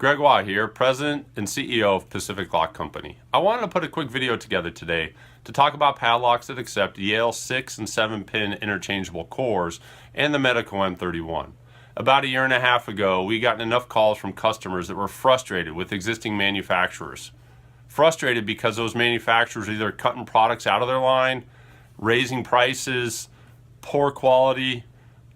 Waugh here, President and CEO of Pacific Lock Company. I wanted to put a quick video together today to talk about padlocks that accept Yale 6 and 7 pin interchangeable cores and the Medico M31. About a year and a half ago, we got enough calls from customers that were frustrated with existing manufacturers. Frustrated because those manufacturers are either cutting products out of their line, raising prices, poor quality,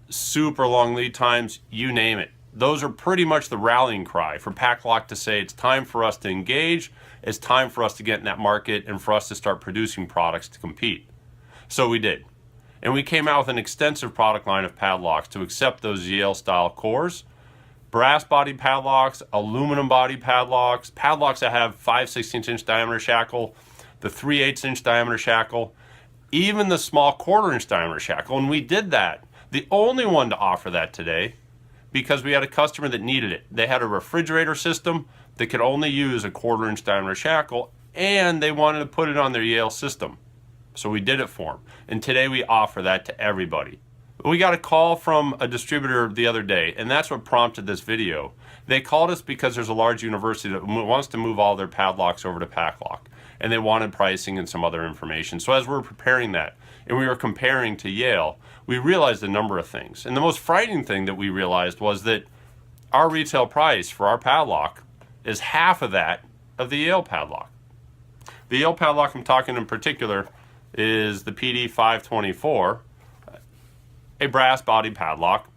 super long lead times, you name it. Those are pretty much the rallying cry for PACLOCK to say it's time for us to engage, it's time for us to get in that market and for us to start producing products to compete. So we did. And we came out with an extensive product line of padlocks to accept those Yale style cores. Brass body padlocks, aluminum body padlocks, padlocks that have 5/16 inch diameter shackle, the 3/8 inch diameter shackle, even the small 1/4 inch diameter shackle. And we did that. The only one to offer that today, because we had a customer that needed it. They had a refrigerator system that could only use a 1/4 inch diameter shackle, and they wanted to put it on their Yale system. So we did it for them. And today we offer that to everybody. We got a call from a distributor the other day, and that's what prompted this video. They called us because there's a large university that wants to move all their padlocks over to PACLOCK, and they wanted pricing and some other information. So as we were preparing that, and we were comparing to Yale, we realized a number of things. And the most frightening thing that we realized was that our retail price for our padlock is half of that of the Yale padlock. The Yale padlock I'm talking in particular is the PD 524, a brass body padlock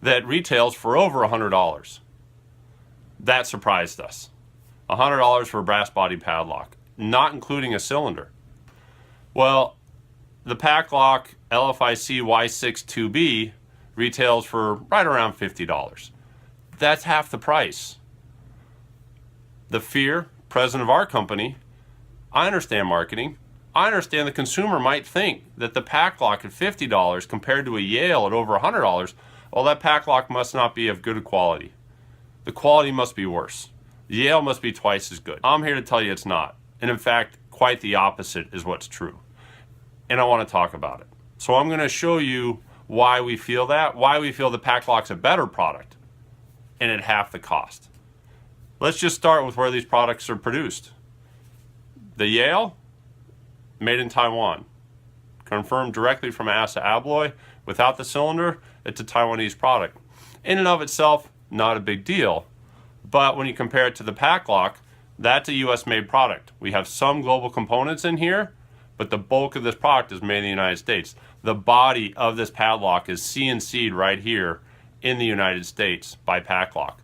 that retails for over $100. That surprised us. $100 for a brass body padlock, not including a cylinder. Well, the PACLOCK LFIC Y6 2B retails for right around $50. That's half the price. The fear, president of our company, I understand marketing. I understand the consumer might think that the PACLOCK at $50 compared to a Yale at over $100, well, that PACLOCK must not be of good quality. The quality must be worse. The Yale must be twice as good. I'm here to tell you it's not. And in fact, quite the opposite is what's true. And I want to talk about it. So I'm going to show you why we feel that, why we feel the PACLOCK's a better product and at half the cost. Let's just start with where these products are produced. The Yale, made in Taiwan. Confirmed directly from ASA Abloy. Without the cylinder, it's a Taiwanese product. In and of itself, not a big deal. But when you compare it to the PACLOCK, that's a US-made product. We have some global components in here, but the bulk of this product is made in the United States. The body of this padlock is CNC'd right here in the United States by PACLOCK.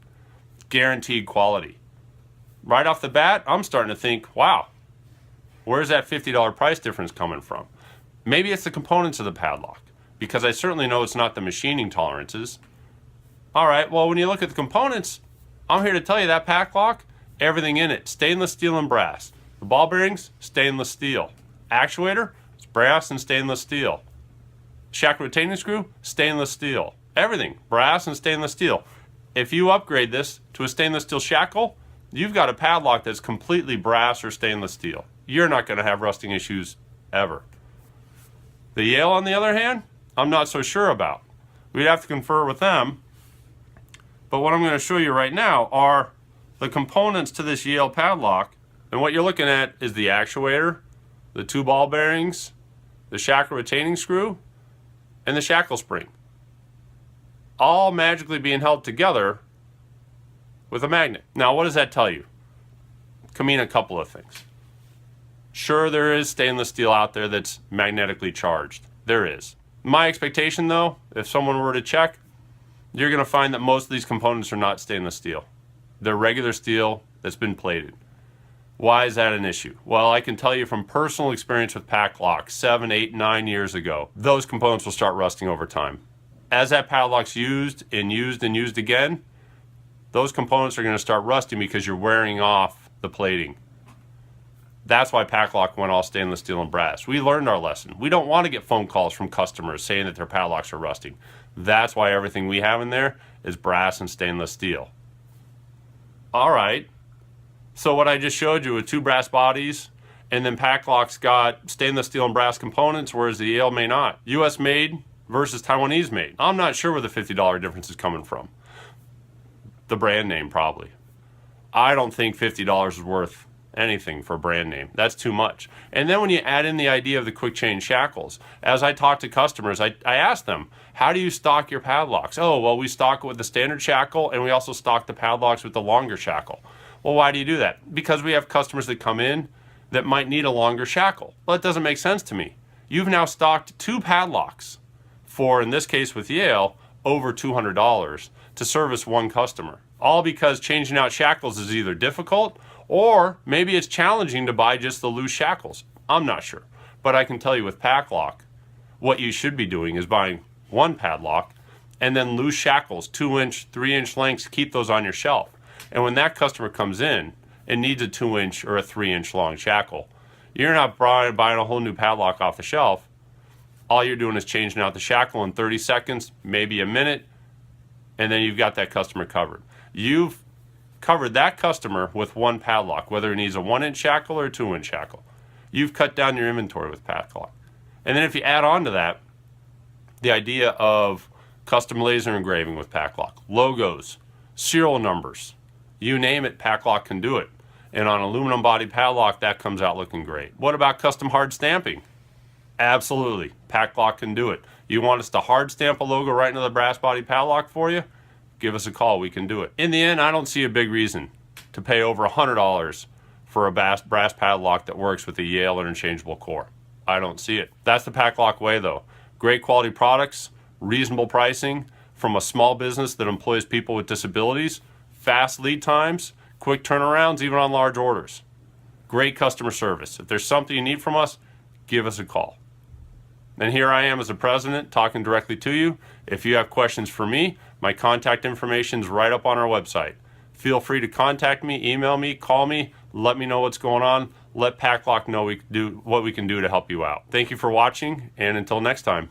Guaranteed quality. Right off the bat, I'm starting to think, wow, where's that $50 price difference coming from? Maybe it's the components of the padlock, because I certainly know it's not the machining tolerances. All right, well, when you look at the components, I'm here to tell you that PACLOCK, everything in it, stainless steel and brass. The ball bearings, stainless steel. Actuator, it's brass and stainless steel. Shackle retaining screw, stainless steel. Everything, brass and stainless steel. If you upgrade this to a stainless steel shackle, you've got a padlock that's completely brass or stainless steel. You're not going to have rusting issues ever. The Yale, on the other hand, I'm not so sure about. We'd have to confer with them. But what I'm going to show you right now are the components to this Yale padlock. And what you're looking at is the actuator, the 2 ball bearings, the shackle retaining screw, and the shackle spring. All magically being held together with a magnet. Now, what does that tell you? It can mean a couple of things. Sure, there is stainless steel out there that's magnetically charged. There is. My expectation, though, if someone were to check, you're going to find that most of these components are not stainless steel. They're regular steel that's been plated. Why is that an issue? Well, I can tell you from personal experience with PACLOCK 7, 8, 9 years ago, those components will start rusting over time. As that padlock's used and used and used again, those components are going to start rusting because you're wearing off the plating. That's why PACLOCK went all stainless steel and brass. We learned our lesson. We don't want to get phone calls from customers saying that their padlocks are rusting. That's why everything we have in there is brass and stainless steel. All right. So what I just showed you with 2 brass bodies, and then PACLOCK's got stainless steel and brass components, whereas the Yale may not. US made versus Taiwanese made. I'm not sure where the $50 difference is coming from. the brand name probably. I don't think $50 is worth anything for a brand name. That's too much. And then when you add in the idea of the quick change shackles, as I talk to customers, I ask them, how do you stock your padlocks? Oh, well, we stock it with the standard shackle, and we also stock the padlocks with the longer shackle. Well, why do you do that? Because we have customers that come in that might need a longer shackle. Well, that doesn't make sense to me. You've now stocked 2 padlocks for, in this case with Yale, over $200 to service one customer. All because changing out shackles is either difficult or maybe it's challenging to buy just the loose shackles. I'm not sure. But I can tell you with PACLOCK, what you should be doing is buying one padlock and then loose shackles, 2-inch, 3-inch lengths, keep those on your shelf. And when that customer comes in and needs a 2-inch or a 3-inch long shackle, you're not buying a whole new padlock off the shelf. All you're doing is changing out the shackle in 30 seconds, maybe a minute, and then you've got that customer covered. You've covered that customer with one padlock, whether he needs a 1-inch shackle or a 2-inch shackle. You've cut down your inventory with PACLOCK. And then if you add on to that, the idea of custom laser engraving with PACLOCK, logos, serial numbers, you name it, PACLOCK can do it. And on aluminum body padlock, that comes out looking great. What about custom hard stamping? Absolutely, PACLOCK can do it. You want us to hard stamp a logo right into the brass body padlock for you? Give us a call, we can do it. In the end, I don't see a big reason to pay over $100 for a brass padlock that works with a Yale interchangeable core. I don't see it. That's the PACLOCK way though. Great quality products, reasonable pricing from a small business that employs people with disabilities, fast lead times, quick turnarounds, even on large orders. Great customer service. If there's something you need from us, give us a call. And here I am as a president talking directly to you. If you have questions for me, my contact information is right up on our website. Feel free to contact me, email me, call me, let me know what's going on. Let PACLOCK know what we can do to help you out. Thank you for watching, and until next time.